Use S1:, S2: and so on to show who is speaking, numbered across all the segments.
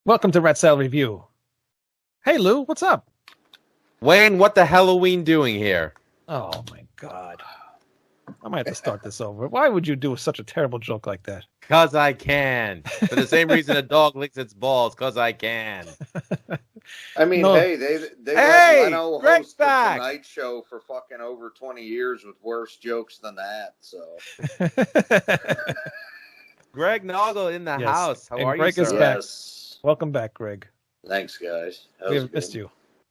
S1: Welcome to Red Cell Review. Hey, Lou, what's up?
S2: Wayne, what the Helloween doing here?
S1: Oh, my God. I might have to start this over. Why would you do such a terrible joke like that?
S2: Because I can. For the same reason a dog licks its balls, because I can.
S3: I mean,
S1: No.
S3: hey, they let Leno
S2: Greg's
S3: host the
S2: back.
S3: Tonight Show for fucking over 20 years with worse jokes than that, so.
S2: Greg Noggle in the house. How are
S1: Greg
S2: you,
S1: is
S2: sir?
S1: back.
S3: Yes.
S1: Welcome back, Greg.
S3: Thanks, guys.
S1: We have missed you.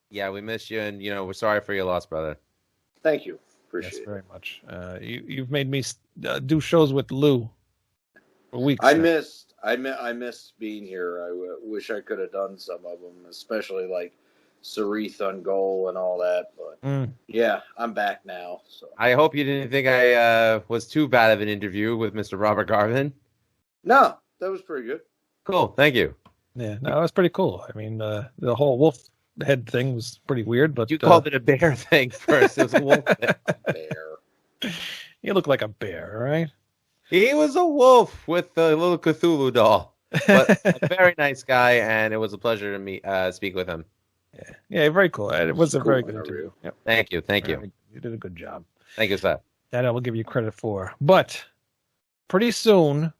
S2: Yeah, we missed you, and, we're sorry for your loss, brother.
S3: Thank you. Appreciate
S1: Yes,
S3: it.
S1: very much. You've made me do shows with Lou for weeks.
S3: I missed being here. I wish I could have done some of them, especially like Sarith on Goal and all that. But yeah, I'm back now. So
S2: I hope you didn't think I was too bad of an interview with Mr. Robert Garvin.
S3: No, that was pretty good.
S2: Cool, thank you.
S1: Yeah, no, it was pretty cool. I mean, the whole wolf head thing was pretty weird, but
S2: You called it a bear thing first. It was a wolf thing.
S3: Bear.
S1: You look like a bear, right?
S2: He was a wolf with a little Cthulhu doll. But a very nice guy, and it was a pleasure to speak with him.
S1: Yeah, very cool. It was a
S3: Cool
S1: very good
S3: interview.
S1: interview. Yep.
S2: Thank you.
S1: You did a good job.
S2: Thank you, sir.
S1: That I will give you credit for. But pretty soon,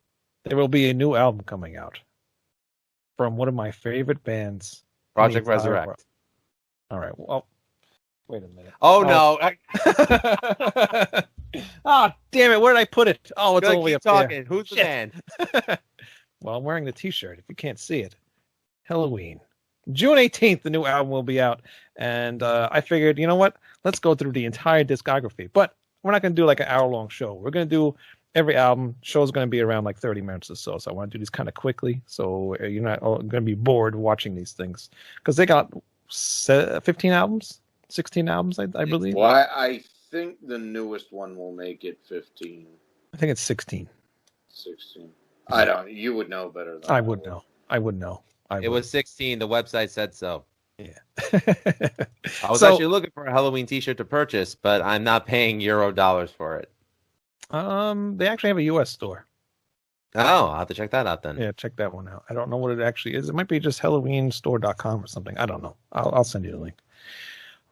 S1: there will be a new album coming out from one of my favorite bands.
S2: Project
S1: in the entire
S2: Resurrect.
S1: world. All right. Well, wait a minute.
S2: Oh, no.
S1: Oh, damn it. Where did I put it? Oh, it's all the way
S2: Keep
S1: up
S2: talking.
S1: there.
S2: Who's the
S1: Shit.
S2: band?
S1: Well, I'm wearing the t-shirt if you can't see it. Helloween. June 18th, the new album will be out. And I figured, you know what? Let's go through the entire discography. But we're not going to do like an hour-long show. We're going to do every album. Show's going to be around like 30 minutes or so. So I want to do these kind of quickly. So you're not going to be bored watching these things. Because they got 15 albums? 16 albums, I believe.
S3: Well, I think the newest one will make it 15,
S1: I think it's 16.
S3: 16. I don't. You would know better than
S1: I would know.
S2: It was 16. The website said so.
S1: Yeah.
S2: I was actually looking for a Halloween t-shirt to purchase, but I'm not paying $dollars for it.
S1: They actually have a U.S. store.
S2: Oh, I'll have to check that out then.
S1: Yeah, check that one out. I don't know what it actually is. It might be just HalloweenStore.com or something. I don't know. I'll send you the link.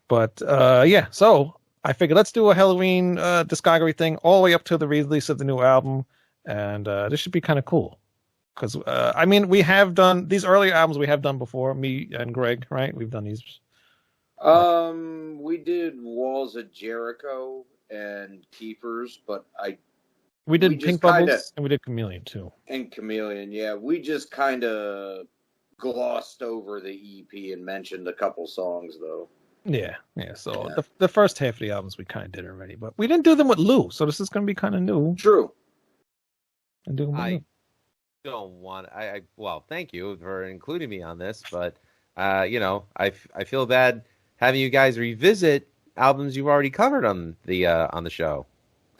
S1: But yeah, so I figured let's do a Halloween discography thing all the way up to the release of the new album, and this should be kind of cool. Because I mean, we have done these earlier albums. We have done before, me and Greg, right? We've done these.
S3: We did Walls of Jericho and Keepers, but
S1: we did
S3: just
S1: Pink Bubbles
S3: kinda,
S1: and we did Chameleon too.
S3: and Chameleon. Yeah, we just kind of glossed over the EP and mentioned a couple songs though.
S1: Yeah. So
S3: Yeah.
S1: the first half of the albums we kind of did already, but we didn't do them with Lou, so this is going to be kind of new.
S3: True.
S1: And do them with Lou.
S2: Don't want. Well, thank you for including me on this, but I feel bad having you guys revisit albums you've already covered on the show.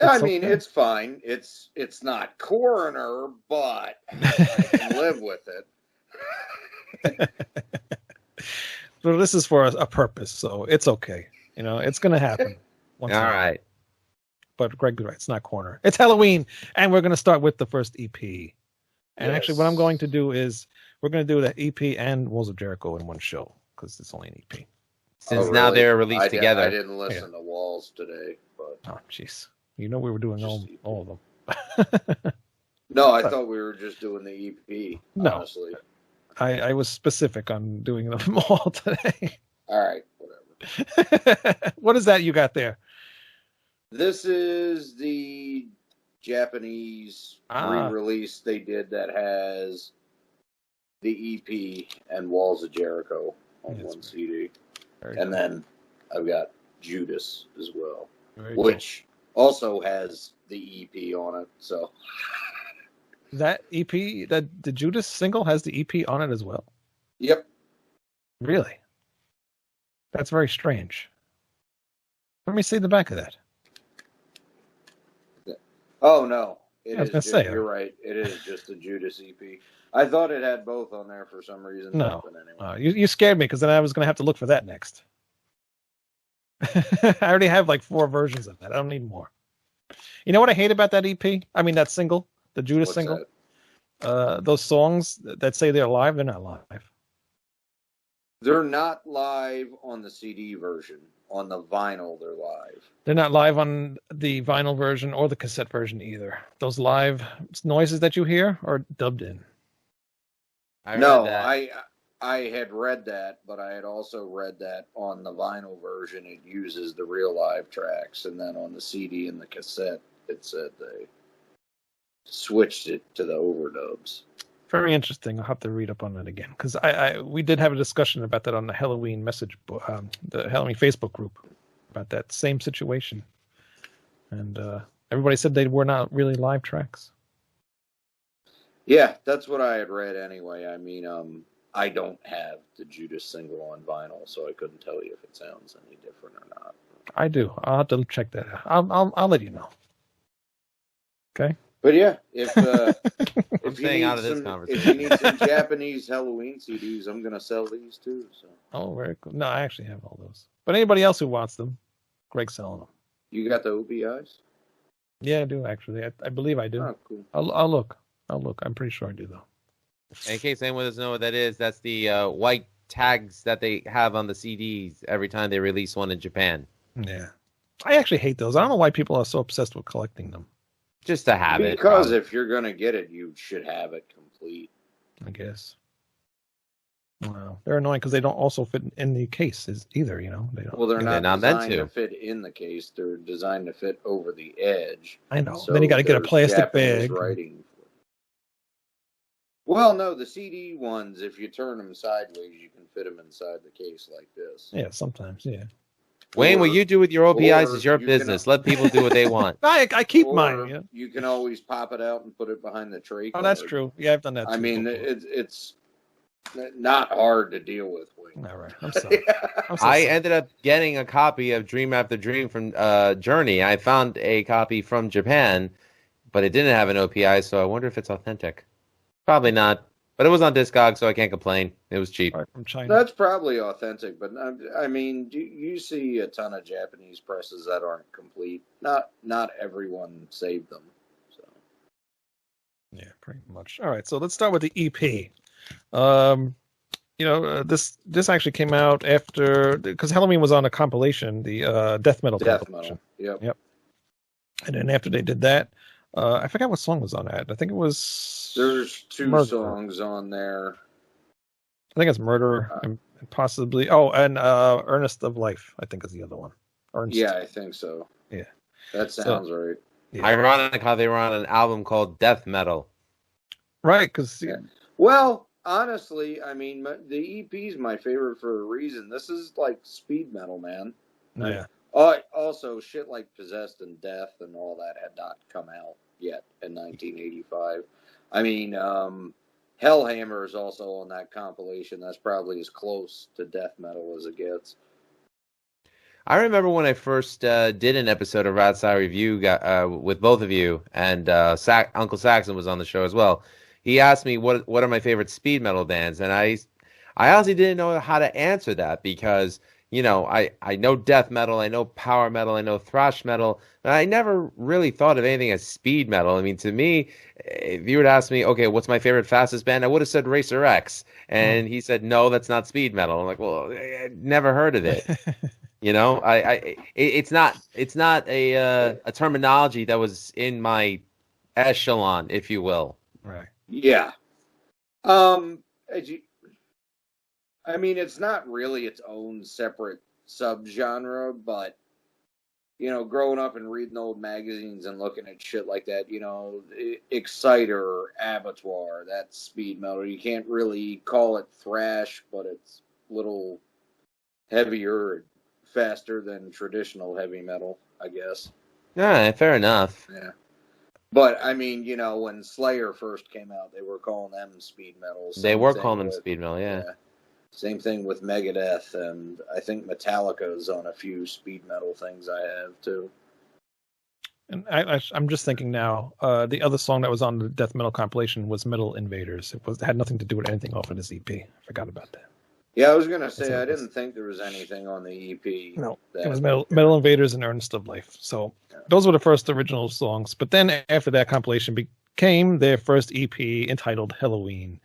S3: I mean, it's fine. It's not Coroner, but I can live with it.
S1: So this is for a purpose, so it's okay. It's going to happen.
S2: All right.
S1: But Greg, it's not corner. It's Halloween, and we're going to start with the first EP. And
S3: Yes.
S1: actually, what I'm going to do is we're going to do the EP and Walls of Jericho in one show because it's only an EP.
S2: Since
S3: Oh,
S2: now
S3: really?
S2: they're released together.
S3: I didn't listen to Walls today, but
S1: Oh, jeez. We were doing
S3: Just
S1: all of them.
S3: no, I thought we were just doing the EP.
S1: No.
S3: Honestly.
S1: I was specific on doing them all today.
S3: All right, whatever.
S1: What is that you got there?
S3: This is the Japanese re-release they did that has the EP and Walls of Jericho on one CD. And then I've got Judas as well, which also has the EP on it. So
S1: that EP, that the Judas single has the EP on it as well.
S3: Yep.
S1: Really? That's very strange. Let me see the back of that.
S3: Oh no,
S1: I was gonna say
S3: you're right. It is just a Judas EP. I thought it had both on there for some reason.
S1: no.
S3: But anyway.
S1: You scared me because then I was gonna have to look for that next. I already have like 4 versions of that. I don't need more. You know what I hate about that EP? I mean that single, the Judas
S3: What's
S1: single.
S3: that?
S1: Those songs that say they're live, they're not live.
S3: They're not live on the CD version. On the vinyl, they're live.
S1: They're not live on the vinyl version or the cassette version either. Those live noises that you hear are dubbed in.
S3: I had read that, but I had also read that on the vinyl version it uses the real live tracks, and then on the CD and the cassette it said they switched it to the overdubs.
S1: Very interesting. I'll have to read up on that again because we did have a discussion about that on the Helloween message, the Helloween Facebook group, about that same situation, and everybody said they were not really live tracks.
S3: Yeah, that's what I had read anyway. I mean, I don't have the Judas single on vinyl, so I couldn't tell you if it sounds any different or not.
S1: I do. I'll have to check that out. I'll let you know. Okay.
S3: But yeah, if
S2: if
S3: you need some Japanese Halloween CDs, I'm gonna sell these too. So.
S1: Oh, very cool. No, I actually have all those. But anybody else who wants them, Greg's selling them.
S3: You got the OPIs?
S1: Yeah, I do actually. I believe I do.
S3: Oh, cool.
S1: I'll look. I'm pretty sure I do though.
S2: In case anyone doesn't know what that is, that's the white tags that they have on the CDs every time they release one in Japan.
S1: Yeah, I actually hate those. I don't know why people are so obsessed with collecting them.
S2: Just to have it.
S3: Because if you're going to get it, you should have it complete.
S1: I guess. Wow. They're annoying because they don't also fit in the case either, you know? They don't.
S3: Well, they're not
S2: meant
S3: designed to fit in the case. They're designed to fit over the edge.
S1: I know.
S3: So
S1: then you got to get a plastic
S3: Japanese
S1: bag.
S3: Writing. Well, no, the CD ones, if you turn them sideways, you can fit them inside the case like this.
S1: Yeah, sometimes, yeah.
S2: Wayne, what you do with your OPIs is your business. Let people do what they want.
S1: I keep mine. Yeah.
S3: You can always pop it out and put it behind the tray card.
S1: Oh, that's true. Yeah, I've done that too.
S3: I mean, it's not hard to deal with, Wayne.
S1: All right. I'm sorry.
S2: I ended up getting a copy of Dream After Dream from Journey. I found a copy from Japan, but it didn't have an OPI, so I wonder if it's authentic. Probably not. But it was on Discog, so I can't complain. It was cheap.
S1: Right, from China.
S3: That's probably authentic, but I mean, you see a ton of Japanese presses that aren't complete. Not everyone saved them. So.
S1: Yeah, pretty much. All right, so let's start with the EP. This actually came out after because Helloween was on a compilation, the death metal compilation.
S3: Yep.
S1: And then after they did that, I forgot what song was on that. I think it was.
S3: There's 2
S1: Murder.
S3: songs on there.
S1: I think it's Murder and possibly. Oh, and Earnest of Life. I think is the other one. Ernst.
S3: Yeah, I think so.
S1: Yeah,
S3: that sounds right.
S1: Yeah.
S2: Ironic how they were on an album called Death Metal.
S1: Right, because
S3: Well, honestly, I mean, the EP is my favorite for a reason. This is like speed metal, man.
S1: Yeah.
S3: Also, shit like Possessed and Death and all that had not come out yet in 1985. I mean, Hellhammer is also on that compilation. That's probably as close to death metal as it gets.
S2: I remember when I first did an episode of Outside Review with both of you, and Uncle Saxon was on the show as well. He asked me what are my favorite speed metal bands, and I honestly didn't know how to answer that because, you know, I know death metal, I know power metal, I know thrash metal, but I never really thought of anything as speed metal. I mean, to me, if you would ask me, okay, what's my favorite fastest band, I would have said Racer X, and he said, no, that's not speed metal. I'm like, well, I never heard of it. You know, it's not a terminology that was in my echelon, if you will.
S1: Right.
S3: Yeah. I mean, it's not really its own separate subgenre, but, you know, growing up and reading old magazines and looking at shit like that, you know, Exciter, Abattoir, that's speed metal. You can't really call it thrash, but it's a little heavier, faster than traditional heavy metal, I guess.
S2: Yeah, fair enough.
S3: Yeah. But, I mean, you know, when Slayer first came out, they were calling them speed metal.
S2: They were calling them speed metal, yeah.
S3: Same thing with Megadeth, and I think Metallica's on a few speed metal things I have, too.
S1: And I'm just thinking now, the other song that was on the death metal compilation was Metal Invaders. It had nothing to do with anything off of this EP. I forgot about that.
S3: Yeah, I was gonna say I didn't think there was anything on the EP.
S1: No, it was Metal Invaders and Earnest of Life. So those were the first original songs. But then after that compilation became their first EP entitled Helloween.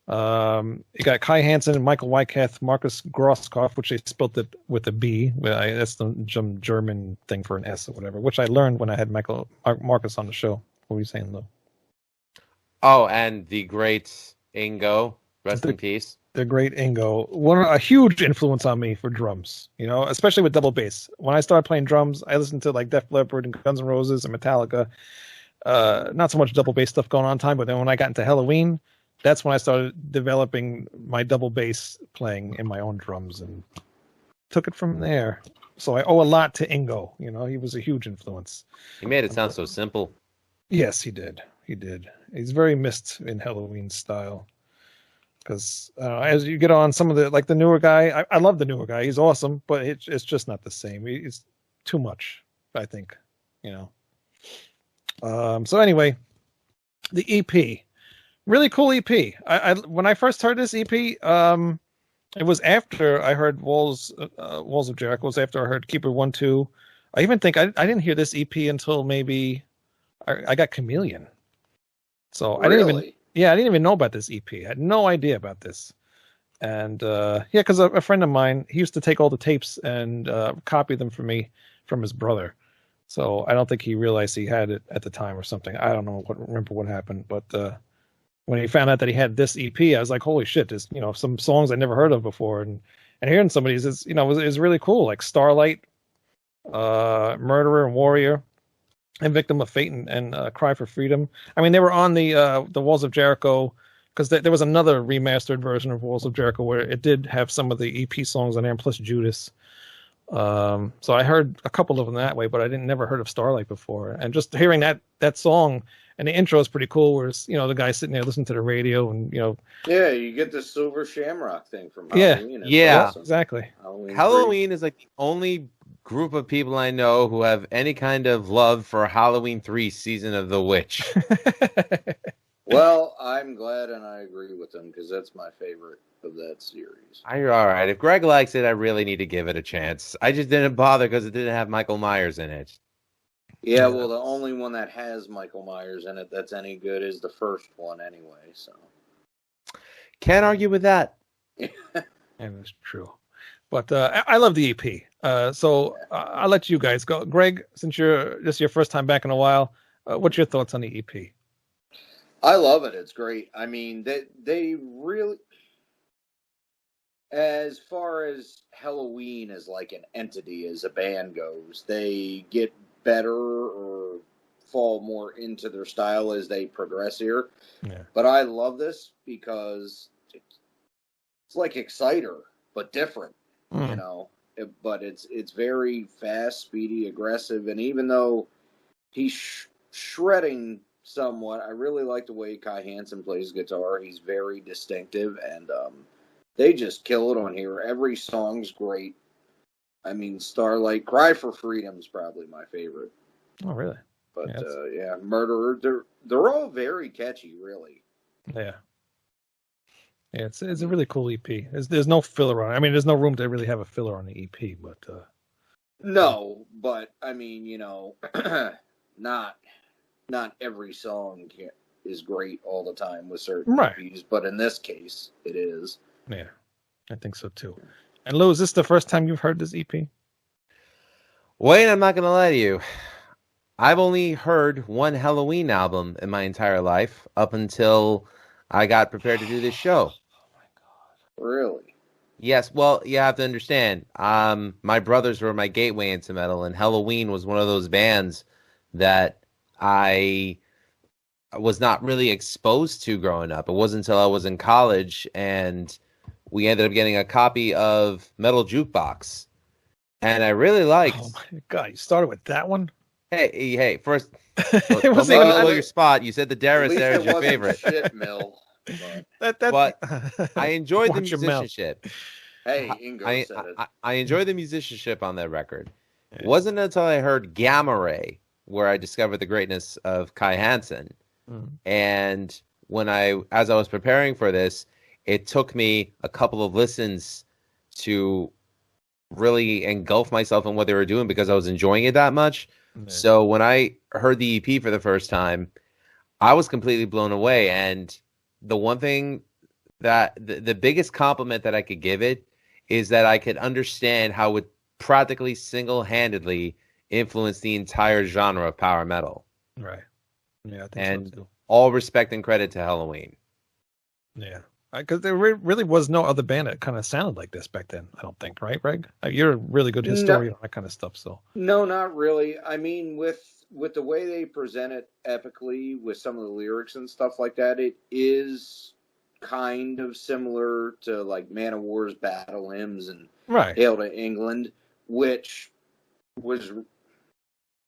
S1: It got Kai Hansen, Michael Wykath, Marcus Grosskopf, which they spelled it with a B. That's the German thing for an S or whatever, which I learned when I had Marcus on the show. What were you saying, Lou?
S2: Oh, and the great Ingo, rest in peace.
S1: The great Ingo, a huge influence on me for drums, especially with double bass. When I started playing drums, I listened to like Def Leppard and Guns N' Roses and Metallica. Not so much double bass stuff going on time, but then when I got into Helloween, that's when I started developing my double bass playing in my own drums and took it from there. So I owe a lot to Ingo. He was a huge influence.
S2: He made it sound so simple.
S1: Yes, he did. He's very missed in Helloween style. Because as you get on some of the newer guy, I love the newer guy. He's awesome, but it's just not the same. It's too much, I think. So anyway, the EP. Really cool EP. When I first heard this EP, it was after I heard Walls of Jericho. It was after I heard Keeper 1, 2. I even think I didn't hear this EP until maybe I got Chameleon. So
S3: really?
S1: I didn't even know about this EP. I had no idea about this. And because a friend of mine, he used to take all the tapes and copy them for me from his brother. So I don't think he realized he had it at the time or something. I don't remember what happened, but when he found out that he had this EP, I was like, holy shit, there's, some songs I never heard of before. And hearing some of these is really cool. Like Starlight, Murderer and Warrior, and Victim of Fate and Cry for Freedom. I mean, they were on the Walls of Jericho, because there was another remastered version of Walls of Jericho where it did have some of the EP songs on there, plus Judas. So I heard a couple of them that way, but I never heard of Starlight before. And just hearing that song, and the intro is pretty cool, where it's, the guy sitting there listening to the radio and,
S3: Yeah, you get the Silver Shamrock thing from Halloween.
S2: Yeah,
S3: awesome.
S1: Exactly.
S2: Halloween is like the only group of people I know who have any kind of love for Halloween 3 Season of the Witch.
S3: Well, I'm glad and I agree with them, because that's my favorite of that series.
S2: You're all right. If Greg likes it, I really need to give it a chance. I just didn't bother because it didn't have Michael Myers in it.
S3: Yeah, well, the only one that has Michael Myers in it that's any good is the first one anyway, so.
S2: Can't argue with that.
S1: And it's true. But I love the EP. So I'll let you guys go. Greg, since this is your first time back in a while, what's your thoughts on the EP?
S3: I love it. It's great. I mean, they really, as far as Helloween as like an entity, as a band goes, they get better or fall more into their style as they progress here.
S1: Yeah.
S3: But I love this because it's like Exciter, but different, but it's very fast, speedy, aggressive. And even though he's shredding somewhat, I really like the way Kai Hansen plays guitar. He's very distinctive, and they just kill it on here. Every song's great. I mean, Starlight, Cry for Freedom's probably my favorite.
S1: Oh, really?
S3: But Murderer, they're all very catchy, really.
S1: Yeah. Yeah, it's a really cool EP. There's no filler on it. I mean, there's no room to really have a filler on the EP, but
S3: no, but I mean, not every song is great all the time with certain EPs, but in this case, it is.
S1: Yeah, I think so too. And Lou, is this the first time you've heard this EP?
S2: Wayne, I'm not going to lie to you. I've only heard one Helloween album in my entire life up until I got prepared to do this show.
S3: Oh my God. Really?
S2: Yes. Well, you have to understand. My brothers were my gateway into metal, and Helloween was one of those bands that I was not really exposed to growing up. It wasn't until I was in college, and we ended up getting a copy of Metal Jukebox. And I really liked...
S1: Oh my God, you started with that one?
S2: Hey, first,
S1: It
S2: don't
S1: wasn't
S2: make
S1: even
S2: me blow your spot. You said the Darius
S3: At least
S2: there
S3: it
S2: is your
S3: wasn't
S2: favorite.
S3: Shit mill. But,
S2: But I enjoyed the
S1: Watch your mouth.
S2: musicianship.
S3: hey, Ingo said it.
S2: I enjoyed the musicianship on that record. It wasn't until I heard Gamma Ray where I discovered the greatness of Kai Hansen. And as I was preparing for this, it took me a couple of listens to really engulf myself in what they were doing because I was enjoying it that much. So when I heard the EP for the first time, I was completely blown away. And the one thing that the biggest compliment that I could give it is that I could understand how it practically single-handedly influenced the entire genre of power metal.
S1: Right. Yeah, I think so too.
S2: All respect and credit to Helloween.
S1: Yeah. Because there really was no other band that kind of sounded like this back then, I don't think, right, Greg? You're a really good historian on that kind of stuff, so.
S3: No, not really. I mean, with the way they present it epically, with some of the lyrics and stuff like that, it is kind of similar to, like, Man of War's Battle Hymns and Hail to England, which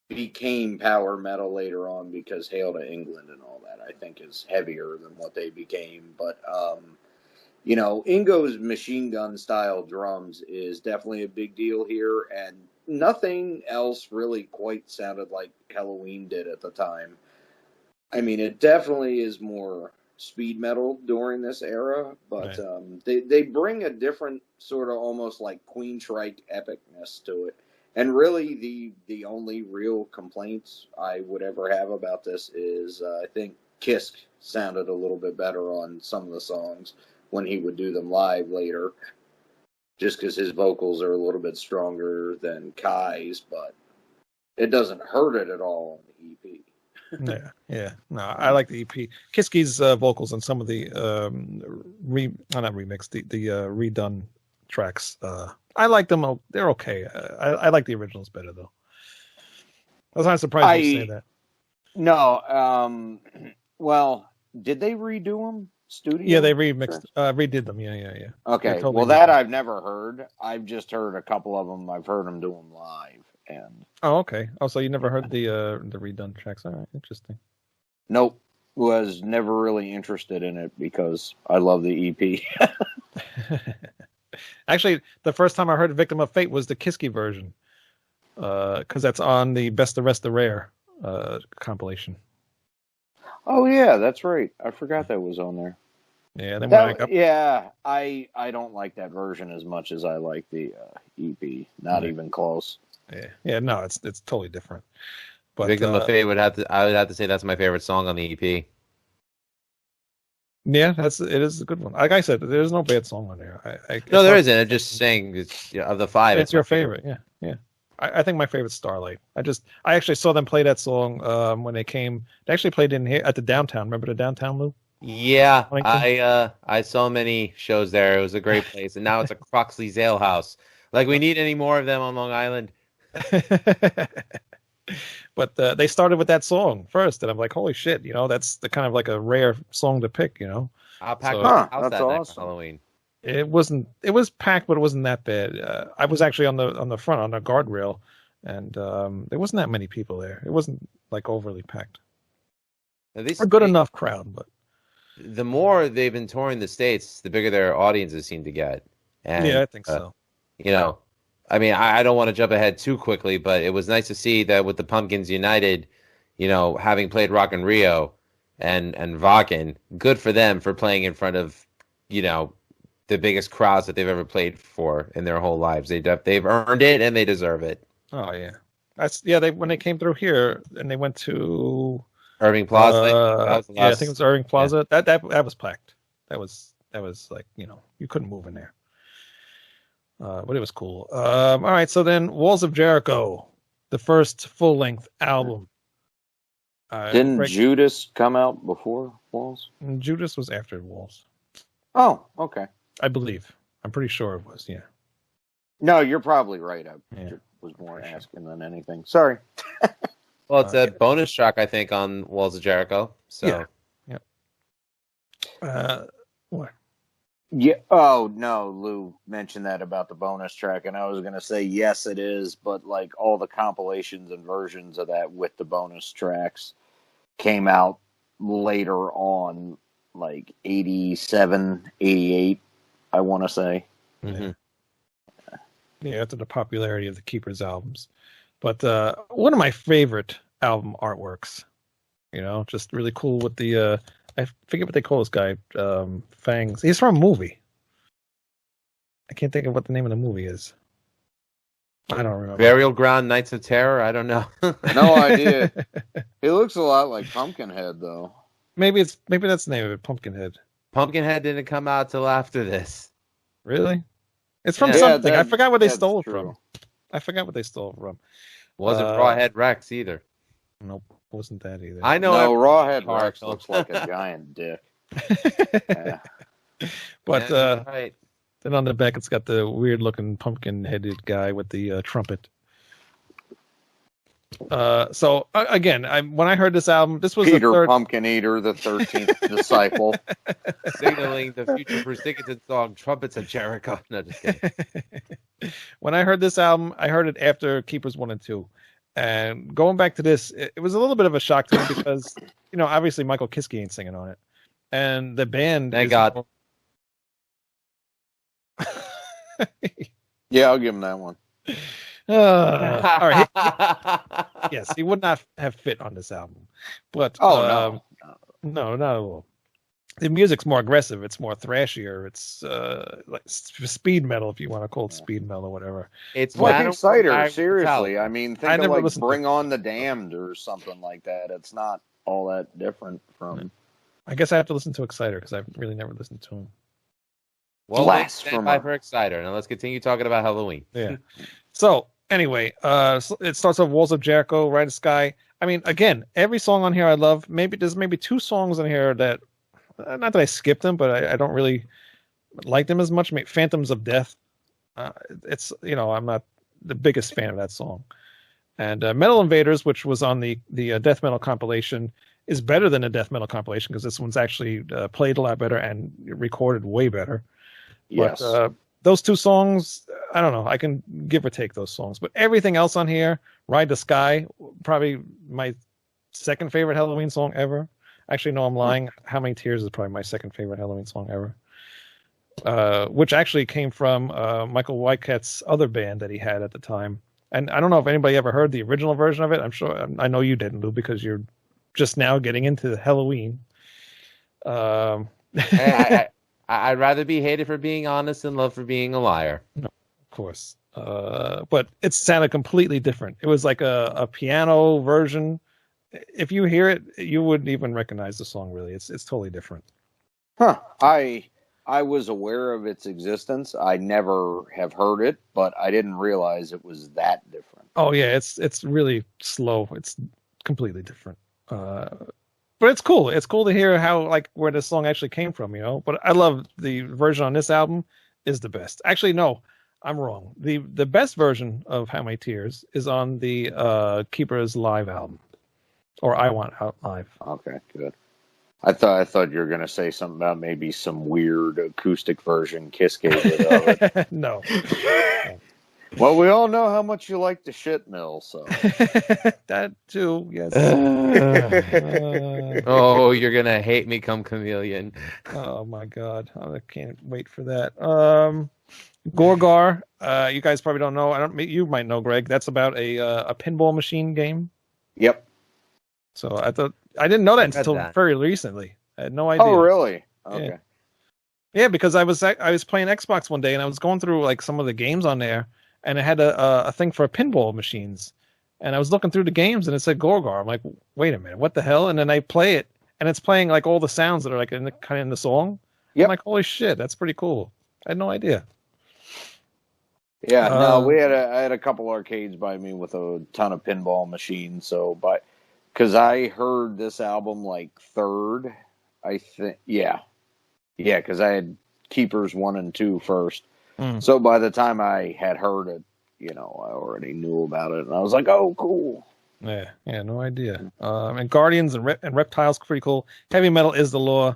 S3: became power metal later on because Hail to England and all that, I think, is heavier than what they became. But, Ingo's machine gun style drums is definitely a big deal here, and nothing else really quite sounded like Helloween did at the time. I mean, it definitely is more speed metal during this era, but they bring a different sort of almost like Queensryche epicness to it. And really, the only real complaints I would ever have about this is I think Kisk sounded a little bit better on some of the songs when he would do them live later, just because his vocals are a little bit stronger than Kai's, but it doesn't hurt it at all on the EP.
S1: Yeah. No, I like the EP. Kiski's vocals on some of the redone tracks. I like them. They're okay. I like the originals better, though. I was not surprised you say that.
S3: No. Well, did they redo them? Studio?
S1: Yeah, they redid them. Yeah.
S3: Okay.
S1: Totally
S3: well, that I've never heard. I've just heard a couple of them. I've heard them do them live. And
S1: okay. Oh, so you never heard the redone tracks? All right, interesting.
S3: Nope. Was never really interested in it because I love the EP.
S1: Actually, the first time I heard "Victim of Fate" was the Kiski version, because that's on the Best the Rest the Rare compilation.
S3: Oh yeah, that's right. I forgot that was on there.
S1: Yeah, then
S3: I don't like that version as much as I like the EP. Not even close.
S1: Yeah. No, it's totally different. But
S2: Victim of Fate I would have to say that's my favorite song on the EP.
S1: Yeah, it is a good one. Like I said, there's no bad song on there.
S2: No, there isn't. I'm just saying of the five,
S1: it's your favorite. Yeah. I think my favorite's Starlight. I actually saw them play that song when they came. They actually played in here at the downtown. Remember the downtown, Lou?
S2: Yeah, I saw many shows there. It was a great place, and now it's a Croxley's Ale House. Like, we need any more of them on Long Island.
S1: But they started with that song first, and I'm like, holy shit, that's the kind of like a rare song to pick,
S2: I'll pack my house that next Halloween.
S1: It was packed, but it wasn't that bad. I was actually on the front, on the guardrail, and there wasn't that many people there. It wasn't like overly packed. A good enough crowd, but
S2: the more they've been touring the States, the bigger their audiences seem to get. And,
S1: yeah, I think so.
S2: I mean, I don't want to jump ahead too quickly, but it was nice to see that with the Pumpkins United, having played Rock in Rio and Vakken, good for them for playing in front of, the biggest crowds that they've ever played for in their whole lives. They've earned it and they deserve it.
S1: Oh yeah, when they came through here and they went to
S2: Irving Plaza.
S1: I think it was Irving Plaza. Yeah. That was packed. That was like you couldn't move in there. But it was cool. All right, so then Walls of Jericho, the first full-length album.
S3: Didn't Judas come out before Walls?
S1: Judas was after Walls.
S3: Oh, okay.
S1: I believe. I'm pretty sure it was, yeah.
S3: No, you're probably right. I was more asking than anything. Sorry.
S2: Well, it's a bonus track, I think, on Walls of Jericho. So.
S1: Yeah. What?
S3: Yeah. Oh no, Lou mentioned that about the bonus track, and I was gonna say yes, it is, but like all the compilations and versions of that with the bonus tracks came out later on, like 87, 88, I want to say.
S2: Mm-hmm.
S1: Yeah, after the popularity of the Keepers albums. But one of my favorite album artworks. You know, just really cool with the I forget what they call this guy. Fangs. He's from a movie. I can't think of what the name of the movie is. I don't remember.
S2: Burial Ground, Knights of Terror. I don't know.
S3: No idea. He looks a lot like Pumpkinhead, though.
S1: Maybe that's the name of it. Pumpkinhead.
S2: Pumpkinhead didn't come out till after this.
S1: Really? It's from
S2: Yeah,
S1: something. I forgot what they stole
S3: true.
S1: from. I forgot what they stole from.
S2: Wasn't Rawhead Rex either.
S1: Nope, wasn't that either.
S2: I know.
S3: No, Rawhead Rex
S2: Cardinal.
S3: looks like a giant dick. Yeah.
S1: But
S2: Yeah, right.
S1: then on the back, it's got the weird-looking pumpkin-headed guy with the trumpet. So again, when I heard this album, this was
S3: Peter
S1: the third.
S3: Pumpkin Eater, the 13th disciple.
S2: Signaling the future Bruce Dickinson song "Trumpets of Jericho." No, just kidding.
S1: When I heard this album, I heard it after Keepers 1 and 2. And going back to this, it was a little bit of a shock to me because, you know, obviously Michael Kiske ain't singing on it. And the band...
S2: Thank God.
S3: Yeah, I'll give him that one.
S1: All right. Yes, he would not have fit on this album. But
S3: No,
S1: not at all. The music's more aggressive. It's more thrashier. It's like speed metal, if you want to call it speed metal or whatever.
S2: It's
S3: Fucking Exciter,
S2: Metal-
S3: seriously. I mean, think
S1: I
S3: of
S1: never
S3: like
S1: listened to
S3: Bring On the Damned or something like that. It's not all that different from...
S1: I guess I have to listen to Exciter because I've really never listened to him.
S2: Well,
S3: Blasphemer.
S2: stand by for Exciter. Now let's continue talking about Helloween.
S1: Yeah. So anyway, so it starts off Walls of Jericho, Ride the Sky. I mean, again, every song on here I love. There's maybe two songs on here that, not that I skipped them, but I don't really like them as much. Maybe Phantoms of Death. It's, you know, I'm not the biggest fan of that song. And Metal Invaders, which was on the death metal compilation, is better than a death metal compilation because this one's actually played a lot better and recorded way better.
S3: Yes.
S1: But those two songs, I don't know. I can give or take those songs. But everything else on here, Ride the Sky, probably my second favorite Helloween song ever. Actually, no, I'm lying. How Many Tears is probably my second favorite Helloween song ever. Which actually came from Michael Whitecatt's other band that he had at the time. And I don't know if anybody ever heard the original version of it. I'm sure. I know you didn't, Lou, because you're just now getting into Halloween.
S2: I'd rather be hated for being honest than loved for being a liar.
S1: No, of course. But it sounded completely different. It was like a piano version. If you hear it, you wouldn't even recognize the song, really. It's totally different.
S3: Huh. I was aware of its existence. I never have heard it, but I didn't realize it was that different.
S1: Oh, yeah, it's really slow. It's completely different. But it's cool. It's cool to hear where this song actually came from, you know. But I love the version on this album is the best. Actually, no, I'm wrong. The best version of How Many Tears is on the Keepers Live album, or I Want Out Live.
S3: Okay, good. I thought you were gonna say something about maybe some weird acoustic version Kiske did of it.
S1: No.
S3: Well, we all know how much you like the shit mill, so
S1: that too, yes.
S2: Oh, you're gonna hate me, come chameleon.
S1: Oh my God, I can't wait for that. Gorgar, you guys probably don't know. You might know, Greg. That's about a pinball machine game.
S3: Yep.
S1: So I didn't know that until very recently. I had no idea.
S3: Oh, really? Okay.
S1: Yeah, because I was playing Xbox one day and I was going through like some of the games on there, and it had a thing for pinball machines, and I was looking through the games and it said Gorgar. I'm like, wait a minute, what the hell? And then I play it, and it's playing like all the sounds that are like kind of in the song. Yep. I'm like, holy shit, that's pretty cool. I had no idea.
S3: Yeah, no, I had a couple arcades by me with a ton of pinball machines. So, because I heard this album like third, I think, yeah, because I had Keepers 1 and 2 first. So by the time I had heard it, you know, I already knew about it, and I was like, oh, cool.
S1: Yeah, no idea. And Guardians and Reptiles, pretty cool. Heavy Metal is the Law,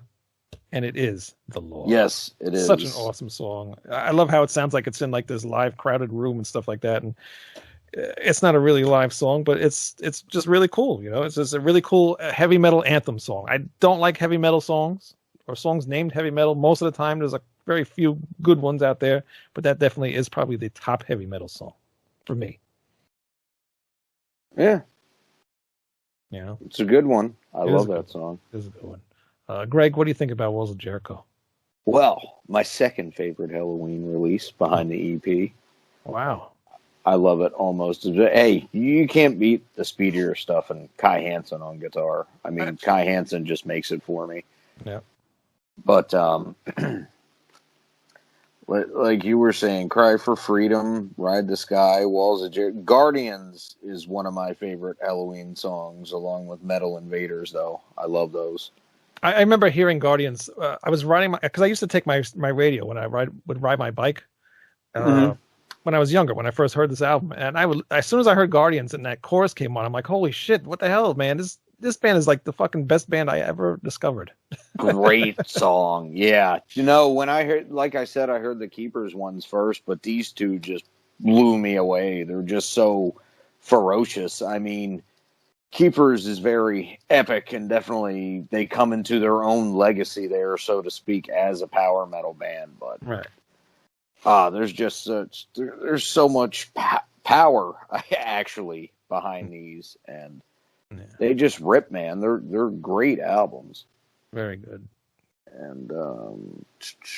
S1: and it is the law.
S3: Yes, it is.
S1: Such an awesome song. I love how it sounds like it's in like this live crowded room and stuff like that. And it's not a really live song, but it's just really cool. You know, it's just a really cool heavy metal anthem song. I don't like heavy metal songs or songs named heavy metal. Most of the time, there's a very few good ones out there, but that definitely is probably the top heavy metal song for me.
S3: Yeah.
S1: You know,
S3: it's a good one. I
S1: It is
S3: love
S1: a
S3: that
S1: good
S3: song.
S1: this is a good one. Greg, what do you think about Walls of Jericho?
S3: Well, my second favorite Helloween release behind the EP.
S1: Wow.
S3: I love it almost. Hey, you can't beat the speedier stuff and Kai Hansen on guitar. I mean, Kai Hansen just makes it for me.
S1: Yeah.
S3: But like you were saying, Cry for Freedom, Ride the Sky, Walls of Jericho. Guardians is one of my favorite Halloween songs, along with Metal Invaders, though. I love those.
S1: I remember hearing Guardians. I was riding because I used to take my radio when I would ride my bike. When I was younger, when I first heard this album, and as soon as I heard Guardians and that chorus came on, I'm like, holy shit, what the hell, man? This band is like the fucking best band I ever discovered.
S3: Great song. Yeah. You know, when I heard, like I said, I heard the Keepers ones first, but these two just blew me away. They're just so ferocious. I mean, Keepers is very epic, and definitely they come into their own legacy there, so to speak, as a power metal band. But there's just there's so much power actually behind these, and they just rip, man. They're great albums.
S1: Very good.
S3: And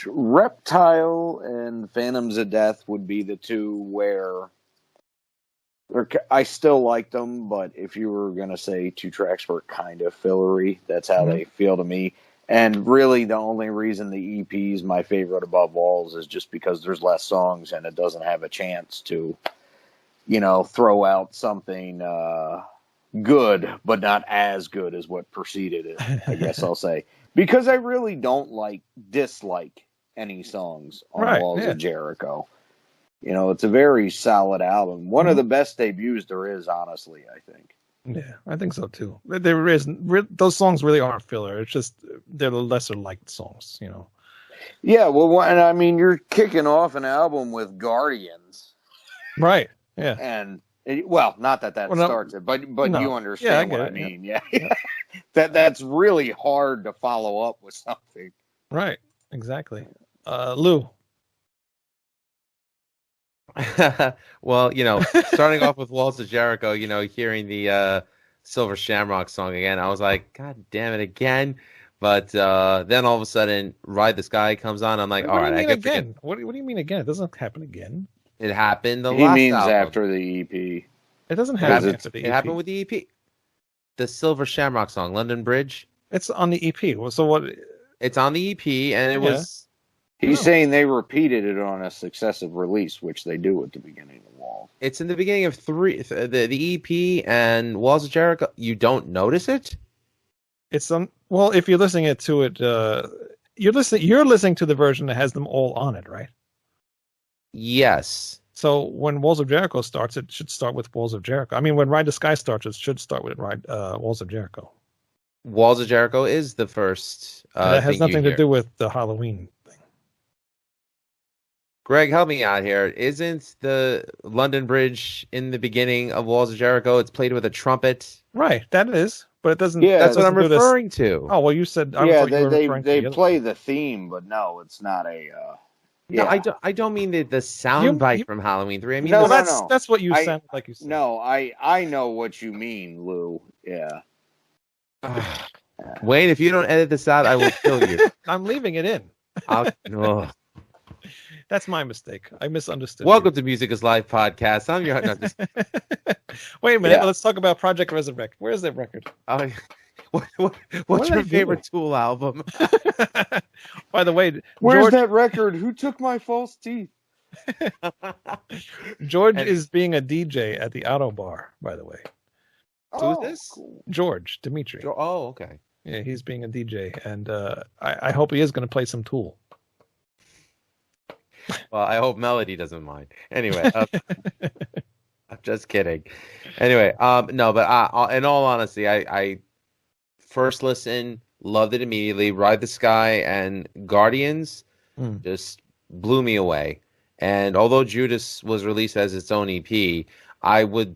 S3: Reptile and Phantoms of Death would be the two where I still like them, but if you were going to say two tracks were kind of fillery, that's how they feel to me. And really the only reason the EP is my favorite above Walls is just because there's less songs and it doesn't have a chance to, throw out something good, but not as good as what preceded it, I guess I'll say. Because I really don't dislike any songs on Walls of Jericho. It's a very solid album. One of the best debuts there is, honestly, I think.
S1: Yeah, I think so too. There isn't those songs really aren't filler. It's just they're the lesser liked songs,
S3: Yeah, well, and I mean, you're kicking off an album with Guardians,
S1: right? Yeah,
S3: and not that starts it, but you understand what I mean. Yeah. That's really hard to follow up with something.
S1: Right, exactly. Lou.
S2: Well, starting off with Walls of Jericho, hearing the Silver Shamrock song again, I was like, God damn it again. But then all of a sudden, Ride the Sky comes on. I'm like, all right, I get
S1: again. What do you mean again? It doesn't happen again.
S2: It happened
S3: He means album. After the EP.
S1: It doesn't happen after the EP.
S2: It happened with the EP. The Silver Shamrock song, London Bridge.
S1: It's on the EP. So what?
S2: It's on the EP, and it was...
S3: He's saying they repeated it on a successive release, which they do at the beginning of Walls.
S2: It's in the beginning of the EP and Walls of Jericho. You don't notice it?
S1: It's well, if you're listening to it, you're listening to the version that has them all on it, right?
S2: Yes.
S1: So when Walls of Jericho starts, it should start with Walls of Jericho. I mean, when Ride the Sky starts, it should start with Walls of Jericho.
S2: Walls of Jericho is the first.
S1: That has nothing to do with the Halloween thing.
S2: Greg, help me out here. Isn't the London Bridge in the beginning of Walls of Jericho? It's played with a trumpet.
S1: Right, that is. But it doesn't.
S2: Yeah, that's what I'm referring to.
S1: Oh well, you said.
S3: They play the theme, but no, it's not a.
S2: No, I don't mean the sound bite from Halloween 3. I mean,
S1: that's what you sound like you said.
S3: No, I know what you mean, Lou. Yeah.
S2: Wayne, if you don't edit this out, I will kill you.
S1: I'm leaving it in. That's my mistake. I misunderstood.
S2: Welcome to Music is Live podcast. I'm your host.
S1: Wait a minute. Let's talk about Project Resurrect. Where's that record?
S2: What's your favorite Tool album?
S1: By the way,
S3: where's that record? Who took my false teeth?
S1: George is being a DJ at the Auto Bar, by the way.
S2: Who's this?
S3: Cool.
S1: George Dimitri.
S2: Oh, okay.
S1: Yeah, he's being a DJ, and I hope he is going to play some Tool.
S2: Well, I hope Melody doesn't mind. Anyway, I'm just kidding. Anyway, no, but in all honesty, I first listen, loved it immediately. Ride the Sky and Guardians just blew me away. And although Judas was released as its own EP, I would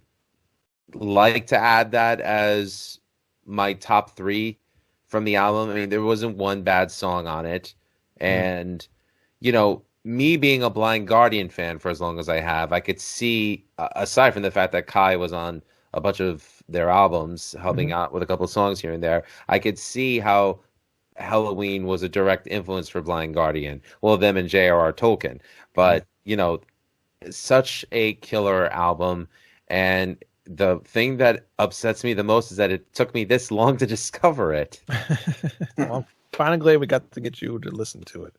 S2: like to add that as my top 3 from the album. I mean, there wasn't one bad song on it. And, me being a Blind Guardian fan for as long as I have, I could see, aside from the fact that Kai was on a bunch of their albums, helping out with a couple songs here and there, I could see how Helloween was a direct influence for Blind Guardian. Well, them and J.R.R. Tolkien. But, such a killer album. And the thing that upsets me the most is that it took me this long to discover it.
S1: Well, finally glad we got to get you to listen to it.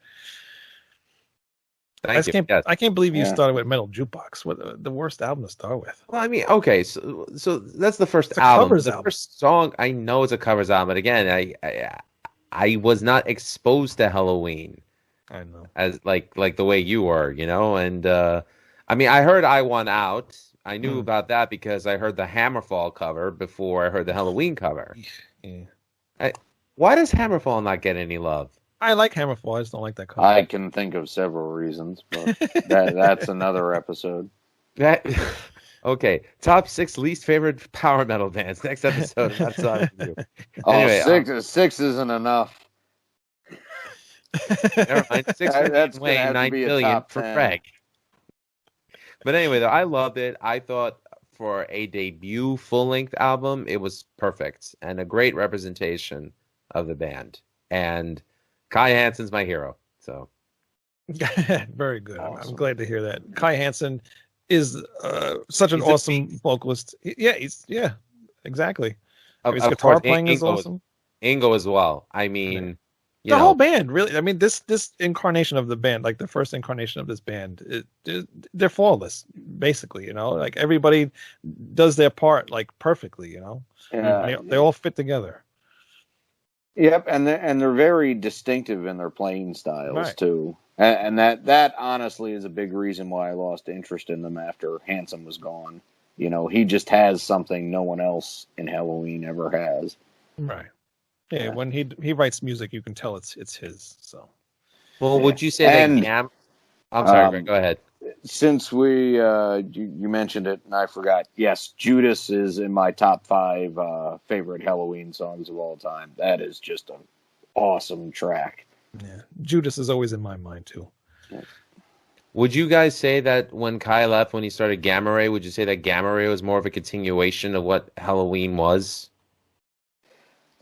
S1: I can't believe you started with Metal Jukebox. What the worst album to start with?
S2: Well, I mean, okay, so that's the first album. First song, I know it's a covers album, but again, I was not exposed to Helloween.
S1: I know,
S2: as like the way you were, and I mean, I heard "I Want Out." I knew about that because I heard the Hammerfall cover before I heard the Helloween cover. Yeah. Why does Hammerfall not get any love?
S1: I like Hammerfall. I just don't like that cover.
S3: I can think of several reasons, but that's another episode.
S2: Okay, top 6 least favorite power metal bands. Next episode. That's on you.
S3: Anyway, six isn't enough.
S2: Never mind. 6 for Wayne, 9 billion for Craig. But anyway, though, I loved it. I thought for a debut full-length album, it was perfect and a great representation of the band. And Kai Hansen's my hero. So
S1: very good. Awesome. I'm glad to hear that. Kai Hansen is such an awesome vocalist. Yeah, exactly. His guitar playing is awesome.
S2: Ingo as well. I mean,
S1: the whole band, really. I mean, this incarnation of the band, like the first incarnation of this band, they're flawless, basically. Like everybody does their part like perfectly.
S3: Yeah.
S1: They all fit together.
S3: Yep, and they're very distinctive in their playing styles too, and that honestly is a big reason why I lost interest in them after Hansen was gone. He just has something no one else in Helloween ever has.
S1: Right. Yeah. When he writes music, you can tell it's his. So.
S2: Well, would you say that? I'm sorry. Greg, go ahead.
S3: Since we you mentioned it and I forgot, yes, Judas is in my top 5 favorite Helloween songs of all time. That is just an awesome track.
S1: Yeah, Judas is always in my mind too.
S3: Yeah.
S2: Would you guys say that when Kai left, when he started Gamma Ray, would you say that Gamma Ray was more of a continuation of what Helloween was?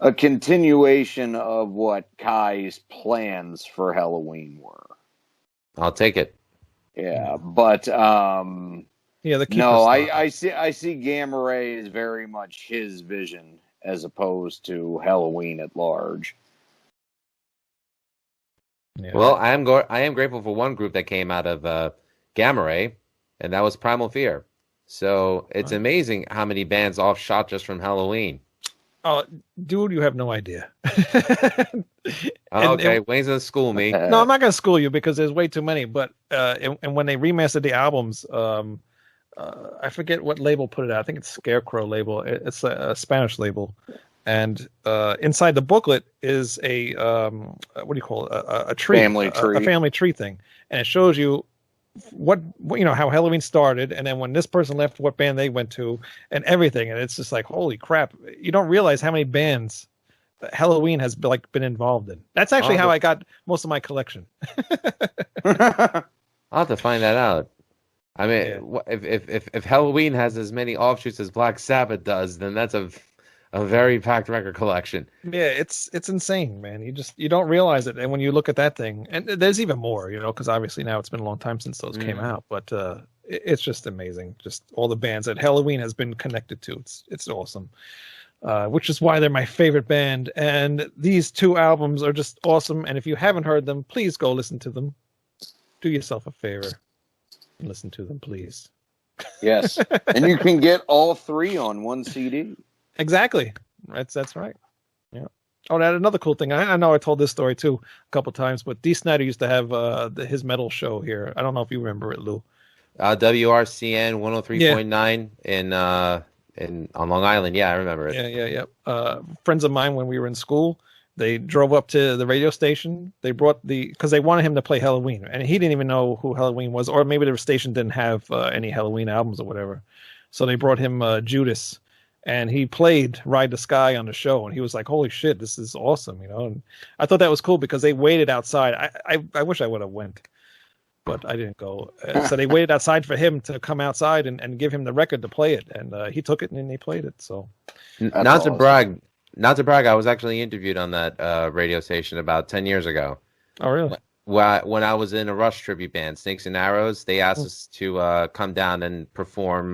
S3: A continuation of what Kai's plans for Helloween were.
S2: I'll take it.
S3: Yeah, but I see Gamma Ray as very much his vision as opposed to Helloween at large.
S2: Yeah. Well, I am grateful for one group that came out of Gamma Ray, and that was Primal Fear. So it's amazing how many bands offshot just from Helloween.
S1: Oh, dude, you have no idea.
S2: Okay, Wayne's gonna school me.
S1: No, I'm not gonna school you because there's way too many. But and when they remastered the albums, I forget what label put it out. I think it's Scarecrow label. It's a Spanish label, and inside the booklet is a what do you call it? A tree, a family tree thing, and it shows you what how Helloween started, and then when this person left, what band they went to, and everything. And it's just like, holy crap! You don't realize how many bands Helloween has been involved in. That's actually how I got most of my collection.
S2: I'll have to find that out. I mean, if Helloween has as many offshoots as Black Sabbath does, then that's a very packed record collection.
S1: Yeah, it's insane, man. You don't realize it, and when you look at that thing, and there's even more, because obviously now it's been a long time since those came out, but it's just amazing. Just all the bands that Helloween has been connected to. It's awesome. Which is why they're my favorite band. And these 2 albums are just awesome. And if you haven't heard them, please go listen to them. Do yourself a favor and listen to them, please.
S3: Yes. And you can get all 3 on one CD.
S1: Exactly. That's right. Yeah. Oh, that another cool thing. I know I told this story too a couple times, but Dee Snider used to have his metal show here. I don't know if you remember it, Lou.
S2: WRCN 103.9 on Long Island. Yeah, I remember it.
S1: Yeah. Friends of mine, when we were in school, they drove up to the radio station. They brought because they wanted him to play Helloween, and he didn't even know who Helloween was, or maybe the station didn't have any Helloween albums or whatever. So they brought him Judas, and he played Ride the Sky on the show, and he was like, holy shit, this is awesome, And I thought that was cool because they waited outside. I wish I would have went. but I didn't go. So they waited outside for him to come outside and give him the record to play it, and he took it and he played it. So,
S2: not to brag, I was actually interviewed on that radio station about 10 years ago.
S1: Oh, really?
S2: When I was in a Rush tribute band, Snakes and Arrows, they asked us to come down and perform.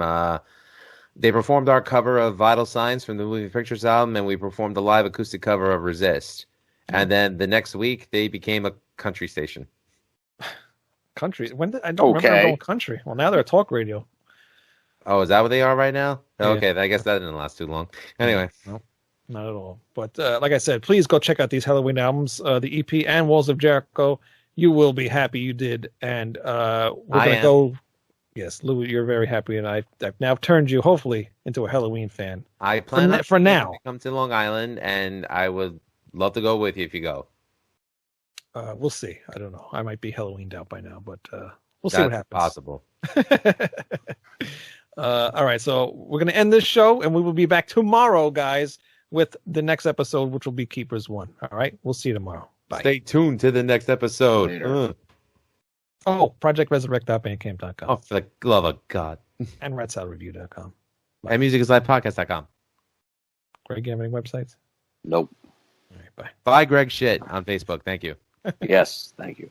S2: They performed our cover of Vital Signs from the Moving Pictures album, and we performed the live acoustic cover of Resist. And then the next week, they became a country station.
S1: Country? When did I don't remember going country? Well, now they're a talk radio.
S2: Oh, is that what they are right now?
S1: Yeah.
S2: Okay, I guess that didn't last too long. Anyway.
S1: No, not at all. But like I said, please go check out these Helloween albums, the EP and Walls of Jericho. You will be happy you did. And we're going to go. Yes, Lou, you're very happy. And I've now turned you, hopefully, into a Helloween fan.
S2: I plan
S1: for now.
S2: Come to Long Island, and I would love to go with you if you go.
S1: We'll see. I don't know. I might be Halloweened out by now, but we'll see what happens.
S2: Possible.
S1: All right, so we're going to end this show, and we will be back tomorrow, guys, with the next episode, which will be Keepers 1. All right, we'll see you tomorrow. Bye.
S2: Stay tuned to the next episode.
S1: ProjectResurrect.bandcamp.com.
S2: Oh, for the love of God.
S1: And RedSideReview.com.
S2: And MusicIsLifePodcast.com.
S1: Greg, you have any websites?
S3: Nope.
S1: All right, bye.
S2: Bye, Greg Shit on Facebook. Thank you.
S3: Yes, thank you.